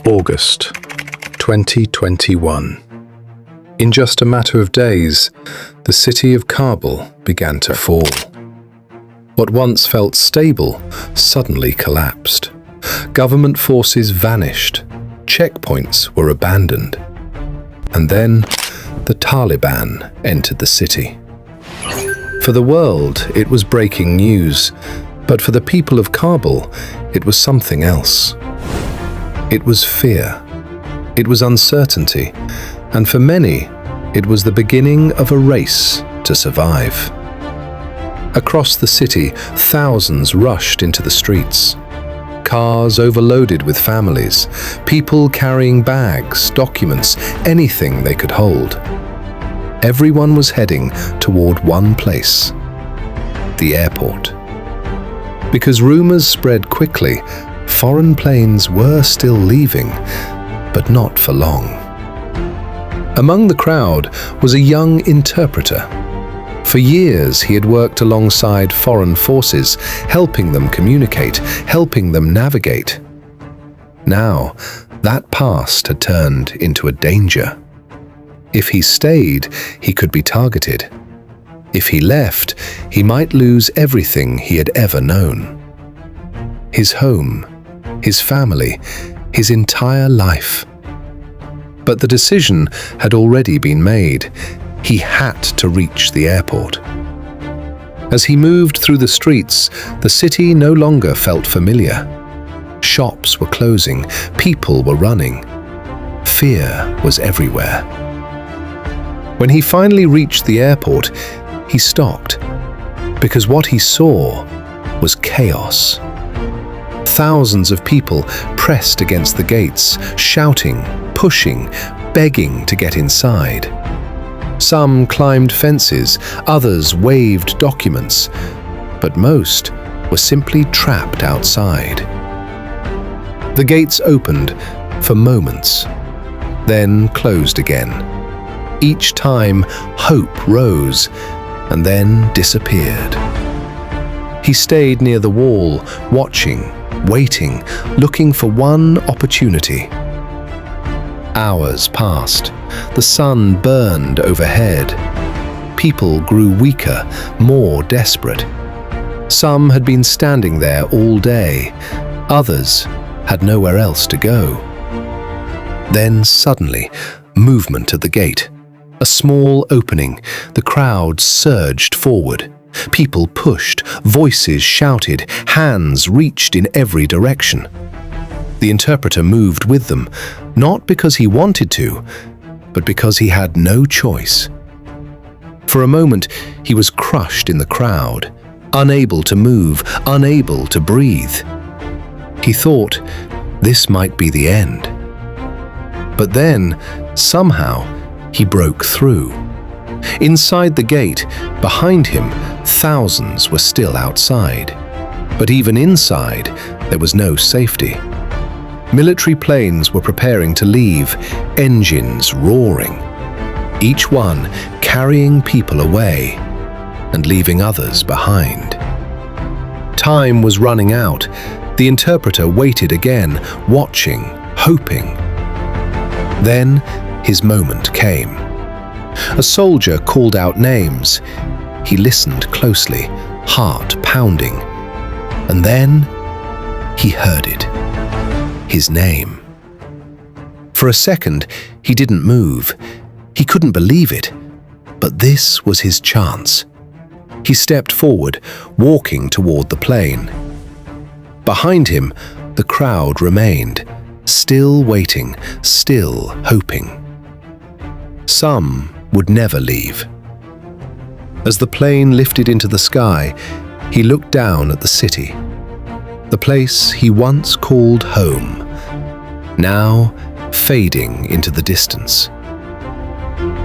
August 2021. In just a matter of days, the city of Kabul began to fall. What once felt stable suddenly collapsed. Government forces vanished. Checkpoints were abandoned. And then the Taliban entered the city. For the world, it was breaking news, but for the people of Kabul, it was something else. It was fear. It was uncertainty. And for many, it was the beginning of a race to survive. Across the city, thousands rushed into the streets. Cars overloaded with families, people carrying bags, documents, anything they could hold. Everyone was heading toward one place: the airport. Because rumors spread quickly, foreign planes were still leaving, but not for long. Among the crowd was a young interpreter. For years, he had worked alongside foreign forces, helping them communicate, helping them navigate. Now, that past had turned into a danger. If he stayed, he could be targeted. If he left, he might lose everything he had ever known. His home, his family, his entire life. But the decision had already been made. He had to reach the airport. As he moved through the streets, the city no longer felt familiar. Shops were closing, people were running. Fear was everywhere. When he finally reached the airport, he stopped, because what he saw was chaos. Thousands of people pressed against the gates, shouting, pushing, begging to get inside. Some climbed fences, others waved documents, but most were simply trapped outside. The gates opened for moments, then closed again. Each time, hope rose and then disappeared. He stayed near the wall, watching, waiting, looking for one opportunity. Hours passed. The sun burned overhead. People grew weaker, more desperate. Some had been standing there all day. Others had nowhere else to go. Then suddenly, movement at the gate. A small opening. The crowd surged forward. People pushed, voices shouted, hands reached in every direction. The interpreter moved with them, not because he wanted to, but because he had no choice. For a moment, he was crushed in the crowd, unable to move, unable to breathe. He thought this might be the end. But then, somehow, he broke through. Inside the gate, behind him, thousands were still outside. But even inside, there was no safety. Military planes were preparing to leave, engines roaring, each one carrying people away and leaving others behind. Time was running out. The interpreter waited again, watching, hoping. Then his moment came. A soldier called out names. He listened closely, heart pounding. And then he heard it. His name. For a second, he didn't move. He couldn't believe it. But this was his chance. He stepped forward, walking toward the plane. Behind him, the crowd remained, still waiting, still hoping. Some would never leave. As the plane lifted into the sky, he looked down at the city. The place he once called home, now fading into the distance.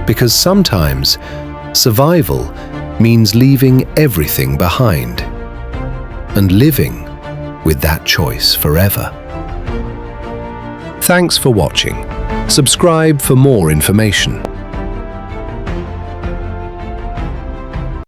Because sometimes survival means leaving everything behind and living with that choice forever. Thanks for watching. Subscribe for more information.